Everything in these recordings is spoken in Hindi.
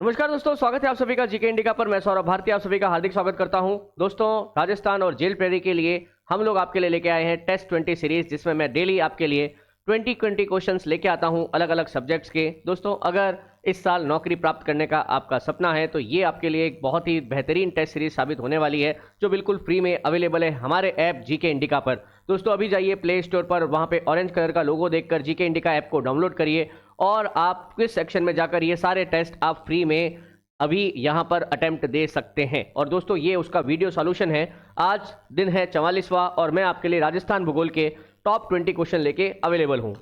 नमस्कार दोस्तों, स्वागत है आप सभी का जीके इंडिका पर। मैं सौरभ भारती आप सभी का हार्दिक स्वागत करता हूं। दोस्तों, राजस्थान और जेल प्रेरी के लिए हम लोग आपके लिए लेके आए हैं टेस्ट 20 सीरीज, जिसमें मैं डेली आपके लिए 20 क्वेश्चंस लेके आता हूं अलग अलग सब्जेक्ट्स के। दोस्तों, अगर इस साल नौकरी प्राप्त करने का आपका सपना है तो ये आपके लिए एक बहुत ही बेहतरीन टेस्ट सीरीज साबित होने वाली है, जो बिल्कुल फ्री में अवेलेबल है हमारे ऐप जीके इंडिका पर। दोस्तों, अभी जाइए प्ले स्टोर पर, वहां पे ऑरेंज कलर का लोगो देखकर जीके इंडिका ऐप को डाउनलोड करिए और आप क्विज सेक्शन में जाकर ये सारे टेस्ट आप फ्री में अभी यहां पर अटेम्प्ट दे सकते हैं। और दोस्तों, ये उसका वीडियो सॉल्यूशन है। आज दिन है 44वां और मैं आपके लिए राजस्थान भूगोल के टॉप 20 क्वेश्चन लेके अवेलेबल हूं।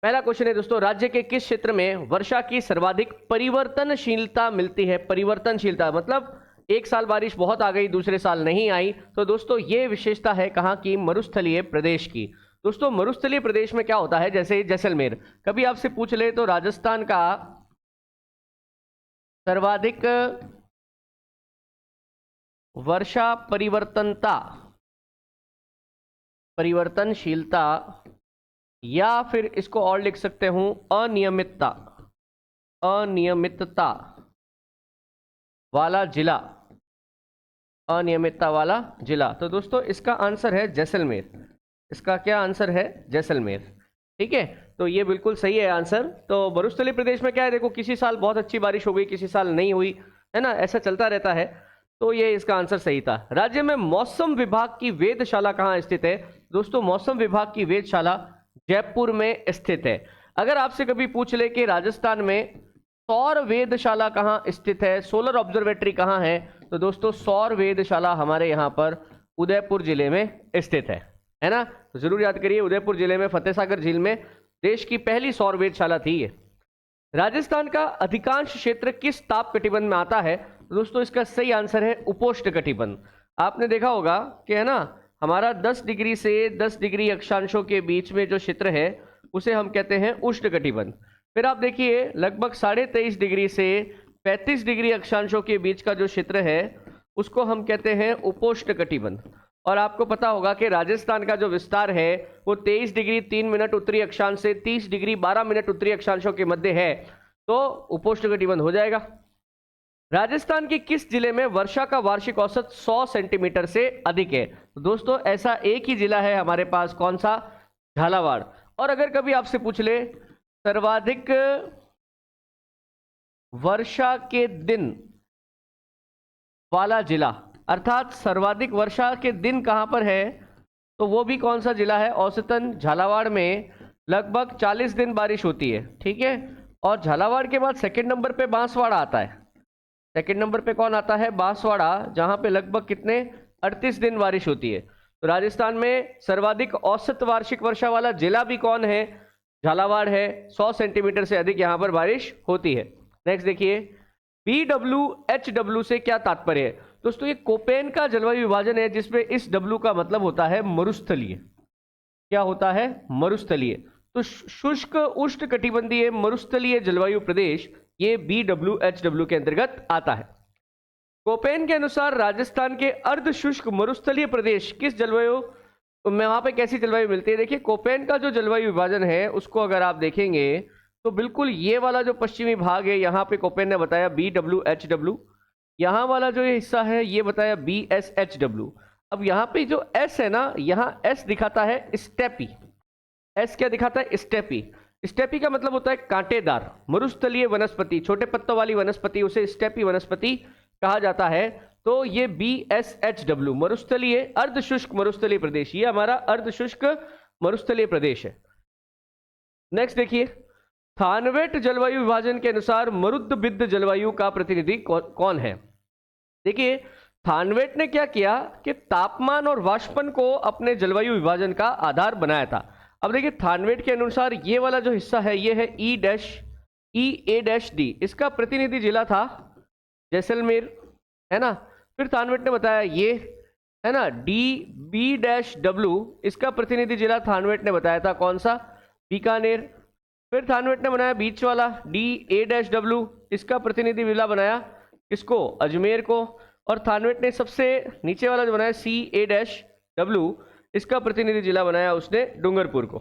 पहला क्वेश्चन है दोस्तों, राज्य के किस क्षेत्र में वर्षा की सर्वाधिक परिवर्तनशीलता मिलती है? परिवर्तनशीलता मतलब एक साल बारिश बहुत आ गई, दूसरे साल नहीं आई। तो दोस्तों, ये विशेषता है कहां की? मरुस्थलीय प्रदेश की। दोस्तों, मरुस्थलीय प्रदेश में क्या होता है, जैसे जैसलमेर, कभी आपसे पूछ ले तो राजस्थान का सर्वाधिक वर्षा परिवर्तनशीलता, या फिर इसको और लिख सकते हूं अनियमितता वाला जिला, अनियमितता वाला जिला। तो दोस्तों, इसका आंसर है जैसलमेर। इसका क्या आंसर है? जैसलमेर। ठीक है, तो ये बिल्कुल सही है आंसर। तो मरुस्थलीय प्रदेश में क्या है, देखो किसी साल बहुत अच्छी बारिश हो गई, किसी साल नहीं हुई, है ना, ऐसा चलता रहता है। तो ये इसका आंसर सही था। राज्य में मौसम विभाग की वेधशाला कहाँ स्थित है? दोस्तों, मौसम विभाग की वेधशाला जयपुर में स्थित है। अगर आपसे कभी पूछ ले कि राजस्थान में सौर वेधशाला कहाँ स्थित है, सोलर ऑब्जर्वेटरी कहाँ है, तो दोस्तों सौर वेधशाला हमारे यहाँ पर उदयपुर जिले में स्थित है ना। तो जरूर याद करिए, उदयपुर जिले में फतेहसागर झील में देश की पहली सौर वेधशाला थी ये। राजस्थान का अधिकांश क्षेत्र किस ताप कटिबंध में आता है? दोस्तों, इसका सही आंसर है उपोष्ण कटिबंध। आपने देखा होगा कि, है ना, हमारा 10 डिग्री से 10 डिग्री अक्षांशों के बीच में जो क्षेत्र है उसे हम कहते हैं उष्ण कटिबंध। फिर आप देखिए, लगभग 23.5 डिग्री से 35 डिग्री अक्षांशों के बीच का जो क्षेत्र है उसको हम कहते हैं उपोष्ण कटिबंध। और आपको पता होगा कि राजस्थान का जो विस्तार है वो 23 डिग्री 3 मिनट उत्तरी अक्षांश से 30 डिग्री 12 मिनट उत्तरी अक्षांशों के मध्य है, तो उपोष्ण कटिबंध हो जाएगा। राजस्थान के किस जिले में वर्षा का वार्षिक औसत 100 सेंटीमीटर से अधिक है? तो दोस्तों, ऐसा एक ही जिला है हमारे पास, कौन सा? झालावाड़। और अगर कभी आपसे पूछ ले सर्वाधिक वर्षा के दिन वाला जिला, अर्थात सर्वाधिक वर्षा के दिन कहां पर है, तो वो भी कौन सा जिला है? औसतन झालावाड़ में लगभग 40 दिन बारिश होती है। ठीक है, और झालावाड़ के बाद सेकंड नंबर पे बांसवाड़ा आता है। सेकंड नंबर पे कौन आता है? बांसवाड़ा, जहां पे लगभग कितने 38 दिन बारिश होती है। तो राजस्थान में सर्वाधिक औसत वार्षिक वर्षा वाला जिला भी कौन है? झालावाड़ है। 100 सेंटीमीटर से अधिक यहां पर बारिश होती है। नेक्स्ट देखिए, BWHW से क्या तात्पर्य है? दोस्तों, ये कोपेन का जलवायु विभाजन है, जिसमें इस W का मतलब होता है मरुस्थलीय। क्या होता है? मरुस्थलीय। तो शुष्क उष्ण कटिबंधीय मरुस्थलीय जलवायु प्रदेश, ये BWHW के अंतर्गत आता है। कोपेन के अनुसार राजस्थान के अर्ध शुष्क मरुस्थलीय प्रदेश किस जलवायु में, वहां पे कैसी जलवायु मिलती है? देखिए, कोपेन का जो जलवायु विभाजन है उसको अगर आप देखेंगे तो बिल्कुल ये वाला जो पश्चिमी भाग है, यहाँ पे कोपेन ने बताया BWHW, यहाँ वाला जो ये हिस्सा है ये बताया BSHW। अब यहाँ पे जो S है ना, यहाँ S दिखाता है स्टेपी। S क्या दिखाता है? स्टेपी। स्टेपी का मतलब होता है कांटेदार मरुस्थलीय वनस्पति, छोटे पत्तों वाली वनस्पति, उसे स्टेपी वनस्पति कहा जाता है। तो ये BSHW मरुस्थलीय अर्धशुष्क मरुस्थलीय प्रदेश, ये हमारा अर्धशुष्क मरुस्थलीय प्रदेश है। नेक्स्ट देखिए, थानवेट जलवायु विभाजन के अनुसार मरुद्भिद जलवायु का प्रतिनिधि कौन है? देखिए, थानवेट ने क्या किया कि तापमान और वाष्पन को अपने जलवायु विभाजन का आधार बनाया था। अब देखिए, थानवेट के अनुसार ये वाला जो हिस्सा है ये है EA-D, इसका प्रतिनिधि जिला था जैसलमेर, है ना। फिर थानवेट ने बताया ये, है ना, DB-W, इसका प्रतिनिधि जिला थानवेट ने बताया था कौन सा? बीकानेर। फिर थानवेट ने बनाया बीच वाला DA-W, इसका प्रतिनिधि जिला बनाया किसको? अजमेर को। और थानवेट ने सबसे नीचे वाला जो बनाया CA-W, इसका प्रतिनिधि जिला बनाया उसने डूंगरपुर को।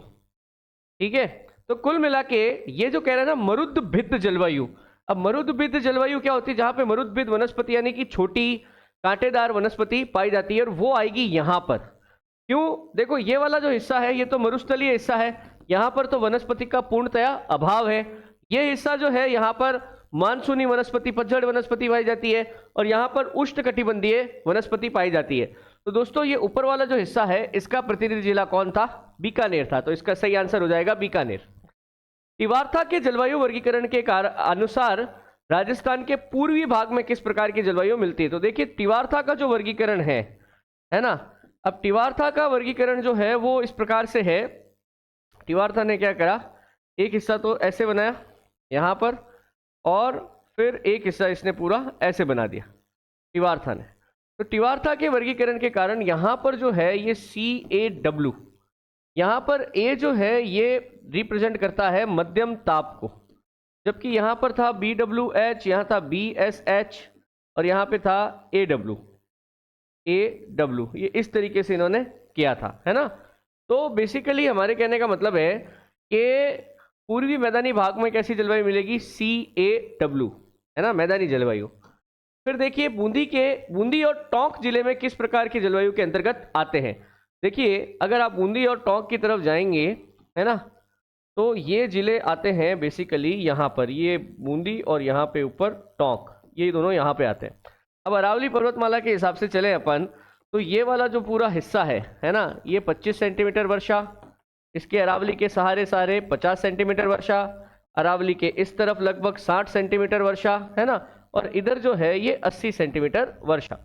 ठीक है, तो कुल मिला के ये जो कह रहे हैं ना मरुद्भिद जलवायु, अब मरुद्भिद जलवायु क्या होती है, जहां पे मरुद्भिद वनस्पति यानी कि छोटी कांटेदार वनस्पति पाई जाती है, और वो आएगी यहां पर। क्यों? देखो ये वाला जो हिस्सा है ये तो मरुस्थलीय हिस्सा है, यहां पर तो वनस्पति का पूर्णतया अभाव है। ये हिस्सा जो है यहाँ पर मानसूनी वनस्पति, पतझड़ वनस्पति पाई जाती है, और यहाँ पर उष्णकटिबंधीय वनस्पति पाई जाती है। तो दोस्तों ये ऊपर वाला जो हिस्सा है इसका प्रतिनिधि जिला कौन था? बीकानेर था। तो इसका सही आंसर हो जाएगा बीकानेर। तिवारथा के जलवायु वर्गीकरण के अनुसार राजस्थान के पूर्वी भाग में किस प्रकार की जलवायु मिलती है? तो देखिए तिवारथा का जो वर्गीकरण है ना, अब तिवारथा का वर्गीकरण जो है वो इस प्रकार से है। तिवारथा ने क्या करा, एक हिस्सा तो ऐसे बनाया यहां पर, और फिर एक हिस्सा इसने पूरा ऐसे बना दिया तिवारथा ने। तो तिवारथा के वर्गीकरण के कारण यहां पर जो है ये CAW, यहां पर A जो है ये रिप्रेजेंट करता है मध्यम ताप को, जबकि यहां पर था BWH, यहां था BSH, और यहां पे था AW। ये इस तरीके से इन्होंने किया था, है ना। तो बेसिकली हमारे कहने का मतलब है कि पूर्वी मैदानी भाग में कैसी जलवायु मिलेगी? CAW, है ना, मैदानी जलवायु। फिर देखिए बूंदी और टोंक जिले में किस प्रकार की जलवायु के अंतर्गत आते हैं? देखिए अगर आप बूंदी और टोंक की तरफ जाएंगे, है ना, तो ये जिले आते हैं बेसिकली यहाँ पर, ये बूंदी और यहाँ पे ऊपर टोंक, ये दोनों यहाँ पे आते हैं। अब अरावली पर्वतमाला के हिसाब से चले अपन, तो ये वाला जो पूरा हिस्सा है ना, ये 25 सेंटीमीटर वर्षा, इसके अरावली के सहारे 50 सेंटीमीटर वर्षा, अरावली के इस तरफ लगभग 60 सेंटीमीटर वर्षा, है ना, और इधर जो है ये 80 सेंटीमीटर वर्षा।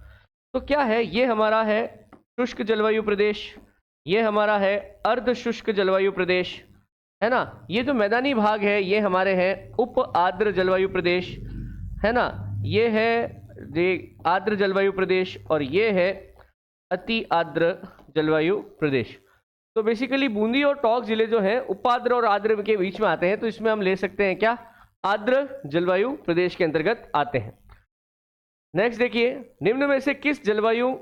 तो क्या है, ये हमारा है शुष्क जलवायु प्रदेश, ये हमारा है अर्ध शुष्क जलवायु प्रदेश, है ना। ये जो मैदानी भाग है ये हमारे हैं उप आर्द्र जलवायु प्रदेश, है ना, ये है आर्द्र जलवायु प्रदेश, और ये है अति आर्द्र जलवायु प्रदेश। तो बेसिकली बूंदी और टोंक जिले जो हैं उपाद्र और आर्द्र के बीच में आते हैं, तो इसमें हम ले सकते हैं क्या? आर्द्र जलवायु प्रदेश के अंतर्गत आते हैं। नेक्स्ट देखिए, निम्न में से किस जलवायु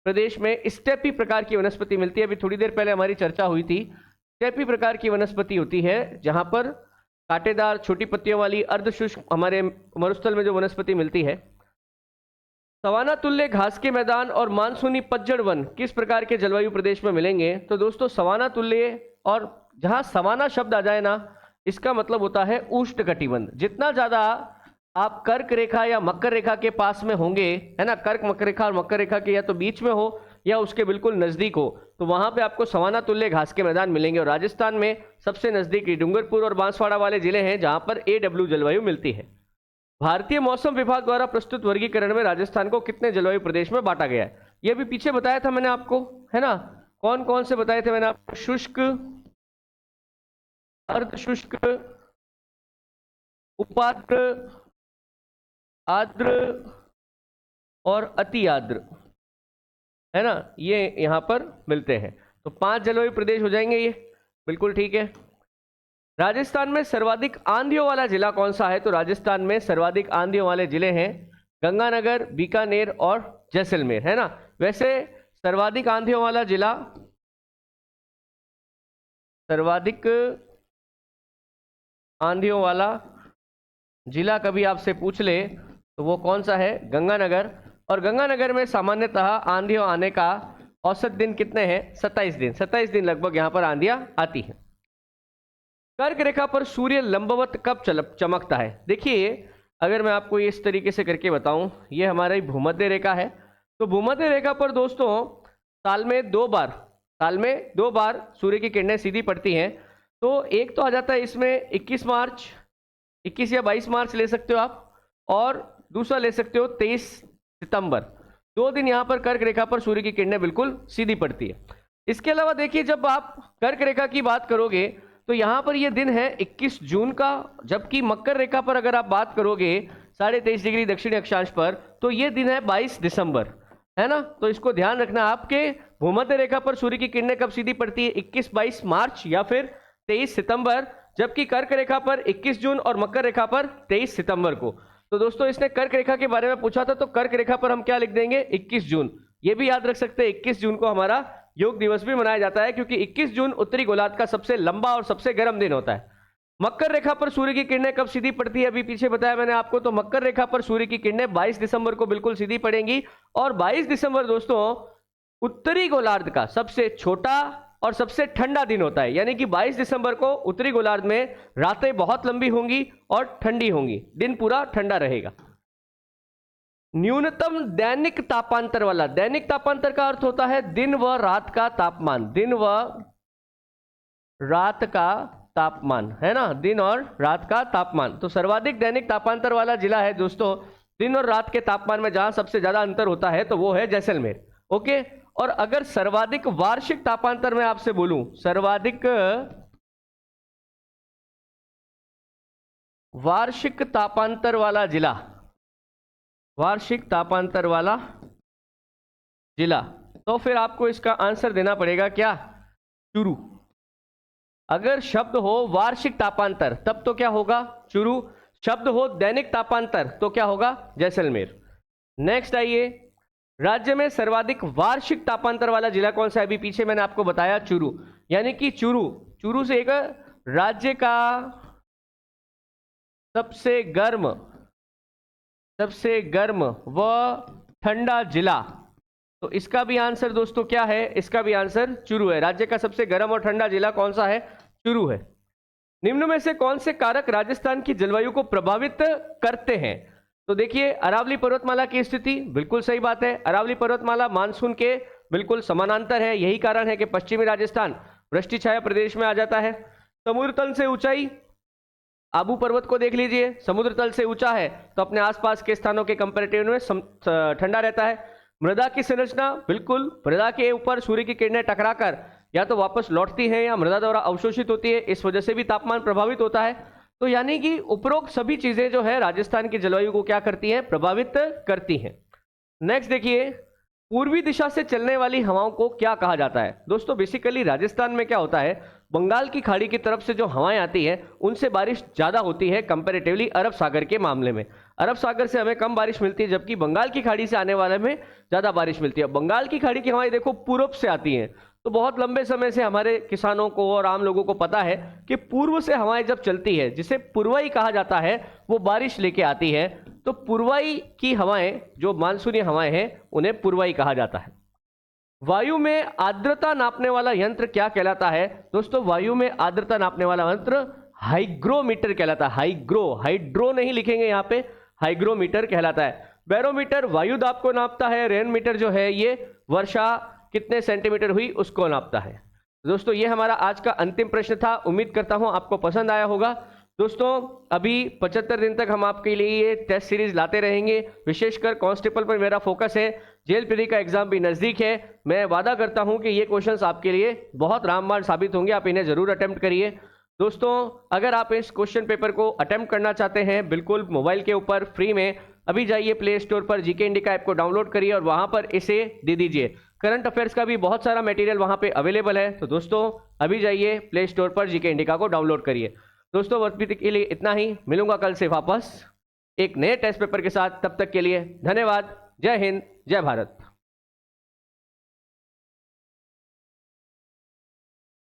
प्रदेश में स्टेपी प्रकार की वनस्पति मिलती है? अभी थोड़ी देर पहले हमारी चर्चा हुई थी। स्टेपी प्रकार की वनस्पति होती है जहां पर कांटेदार छोटी पत्तियों वाली अर्धशुष्क हमारे मरुस्थल में जो वनस्पति मिलती है। सवाना तुल्य घास के मैदान और मानसूनी पतझड़ वन किस प्रकार के जलवायु प्रदेश में मिलेंगे? तो दोस्तों सवाना तुल्य, और जहां सवाना शब्द आ जाए ना, इसका मतलब होता है उष्णकटिबंध। जितना ज्यादा आप कर्क रेखा या मकर रेखा के पास में होंगे, है ना, कर्क मकर रेखा और मकर रेखा के या तो बीच में हो या उसके बिल्कुल नजदीक हो, तो वहां पे आपको सवाना तुल्य घास के मैदान मिलेंगे। और राजस्थान में सबसे नजदीकी डूंगरपुर और बांसवाड़ा वाले जिले हैं जहां पर AW जलवायु मिलती है। भारतीय मौसम विभाग द्वारा प्रस्तुत वर्गीकरण में राजस्थान को कितने जलवायु प्रदेश में बांटा गया है? ये भी पीछे बताया था मैंने आपको, है ना, कौन कौन से बताए थे मैंने आपको? शुष्क, अर्धशुष्क, उपाद्र, आर्द्र और अति आर्द्र, है ना, ये यहां पर मिलते हैं। तो 5 जलवायु प्रदेश हो जाएंगे ये, बिल्कुल ठीक है। राजस्थान में सर्वाधिक आंधियों वाला जिला कौन सा है? तो राजस्थान में सर्वाधिक आंधियों वाले जिले हैं गंगानगर, बीकानेर और जैसलमेर, है ना। वैसे सर्वाधिक आंधियों वाला जिला, सर्वाधिक आंधियों वाला जिला कभी आपसे पूछ ले तो वो कौन सा है? गंगानगर। और गंगानगर में सामान्यतः आंधियों आने का औसत दिन कितने हैं? 27 दिन। 27 दिन लगभग यहाँ पर आंधियां आती हैं। कर्क रेखा पर सूर्य लंबवत कब चमकता है? देखिए अगर मैं आपको ये इस तरीके से करके बताऊं, ये हमारी भूमध्य रेखा है। तो भूमध्य रेखा पर दोस्तों साल में दो बार सूर्य की किरणें सीधी पड़ती हैं। तो एक तो आ जाता है इसमें 21 मार्च, 21 या 22 मार्च ले सकते हो आप, और दूसरा ले सकते हो 23 सितंबर। 2 दिन यहाँ पर कर्क रेखा पर सूर्य की किरणें बिल्कुल सीधी पड़ती है। इसके अलावा देखिए जब आप कर्क रेखा की बात करोगे तो यहाँ पर ये दिन है 21 जून का, जबकि मकर रेखा पर अगर आप बात करोगे 23.5 डिग्री दक्षिणी अक्षांश पर, तो ये दिन है 22 दिसंबर, है ना। तो इसको ध्यान रखना, आपके भूमध्य रेखा पर सूर्य की किरणें कब सीधी पड़ती है? 21-22 मार्च या फिर 23 सितंबर, जबकि कर्क रेखा पर 21 जून और मकर रेखा पर 23 सितंबर को। तो दोस्तों इसने कर्क रेखा के बारे में पूछा था, तो कर्क रेखा पर हम क्या लिख देंगे? 21 जून। ये भी याद रख सकते हैं 21 जून को हमारा योग दिवस भी मनाया जाता है, क्योंकि 21 जून उत्तरी गोलार्ध का सबसे लंबा और सबसे गर्म दिन होता है। मकर रेखा पर सूर्य की किरणें कब सीधी पड़ती है, अभी पीछे बताया मैंने आपको। तो मकर रेखा पर सूर्य की किरणें 22 दिसंबर को बिल्कुल सीधी पड़ेंगी। और 22 दिसंबर दोस्तों उत्तरी गोलार्ध का सबसे छोटा और सबसे ठंडा दिन होता है, यानी कि 22 दिसंबर को उत्तरी गोलार्ध में रातें बहुत लंबी होंगी और ठंडी होंगी, दिन पूरा ठंडा रहेगा। न्यूनतम दैनिक तापांतर वाला, दैनिक तापांतर का अर्थ होता है दिन व रात का तापमान, दिन व रात का तापमान, है ना, दिन और रात का तापमान। तो सर्वाधिक दैनिक तापांतर वाला जिला है दोस्तों, दिन और रात के तापमान में जहां सबसे ज्यादा अंतर होता है तो वो है जैसलमेर। ओके, और अगर सर्वाधिक वार्षिक तापांतर में आपसे बोलूं, सर्वाधिक वार्षिक तापांतर वाला जिला, वार्षिक तापांतर वाला जिला, तो फिर आपको इसका आंसर देना पड़ेगा क्या, चुरू। अगर शब्द हो वार्षिक तापांतर तब तो क्या होगा, चुरू। शब्द हो दैनिक तापांतर तो क्या होगा, जैसलमेर। नेक्स्ट आइए, राज्य में सर्वाधिक वार्षिक तापांतर वाला जिला कौन सा है, अभी पीछे मैंने आपको बताया चुरू, यानी कि चुरू, चुरू से एक राज्य का सबसे गर्म व ठंडा जिला, तो इसका भी आंसर दोस्तों क्या है, इसका भी आंसर चुरू है। राज्य का सबसे गर्म और ठंडा जिला कौन सा है, चुरू है। निम्न में से कौन से कारक राजस्थान की जलवायु को प्रभावित करते हैं, तो देखिए अरावली पर्वतमाला की स्थिति, बिल्कुल सही बात है। अरावली पर्वतमाला मानसून के बिल्कुल समानांतर है, यही कारण है कि पश्चिमी राजस्थान वृष्टि छाया प्रदेश में आ जाता है। समुद्र तल से ऊंचाई, आबू पर्वत को देख लीजिए, समुद्र तल से ऊंचा है तो अपने आसपास के स्थानों के कंपैरेटिव में ठंडा रहता है। मृदा की संरचना, बिल्कुल मृदा के ऊपर सूर्य की किरणें टकराकर या तो वापस लौटती हैं या मृदा द्वारा अवशोषित होती है, इस वजह से भी तापमान प्रभावित होता है। तो यानी कि उपरोक्त सभी चीजें जो है राजस्थान की जलवायु को क्या करती हैं, प्रभावित करती हैं। नेक्स्ट देखिए, पूर्वी दिशा से चलने वाली हवाओं को क्या कहा जाता है। दोस्तों बेसिकली राजस्थान में क्या होता है, बंगाल की खाड़ी की तरफ से जो हवाएं आती हैं उनसे बारिश ज्यादा होती है कंपैरेटिवली अरब सागर के मामले में। अरब सागर से हमें कम बारिश मिलती है, जबकि बंगाल की खाड़ी से आने वाले में ज्यादा बारिश मिलती है। बंगाल की खाड़ी की हवाएं देखो पूर्व से आती हैं, तो बहुत लंबे समय से हमारे किसानों को और आम लोगों को पता है कि पूर्व से हवाएं जब चलती है, जिसे पूर्वाई कहा जाता है, वो बारिश लेके आती है। तो पूर्वाई की हवाएं, जो मानसूनी हवाएं हैं, उन्हें पूर्वाई कहा जाता है। वायु में आर्द्रता नापने वाला यंत्र क्या कहलाता है। दोस्तों वायु में आर्द्रता नापने वाला यंत्र हाइग्रोमीटर कहलाता है। हाइड्रो नहीं लिखेंगे यहाँ पे, हाइग्रोमीटर कहलाता है। बैरोमीटर वायु दाब को नापता है। रेन मीटर जो है ये वर्षा कितने सेंटीमीटर हुई उसको नापता है। दोस्तों ये हमारा आज का अंतिम प्रश्न था, उम्मीद करता हूं आपको पसंद आया होगा। दोस्तों अभी 75 दिन तक हम आपके लिए ये टेस्ट सीरीज लाते रहेंगे, विशेषकर कांस्टेबल पर मेरा फोकस है। जेल प्री का एग्जाम भी नजदीक है, मैं वादा करता हूं कि ये क्वेश्चंस आपके लिए बहुत रामबाण साबित होंगे, आप इन्हें जरूर अटेम्प्ट करिए। दोस्तों अगर आप इस क्वेश्चन पेपर को अटेम्प्ट करना चाहते हैं बिल्कुल मोबाइल के ऊपर फ्री में, अभी जाइए प्ले स्टोर पर जीके इंडिका ऐप को डाउनलोड करिए और वहां पर इसे दे दीजिए। करंट अफेयर्स का भी बहुत सारा मटेरियल वहां पे अवेलेबल है, तो दोस्तों अभी जाइए प्ले स्टोर पर जीके इंडिका को डाउनलोड करिए। दोस्तों वर्कशीट के लिए इतना ही, मिलूंगा कल से वापस एक नए टेस्ट पेपर के साथ, तब तक के लिए धन्यवाद। जय हिंद, जय भारत।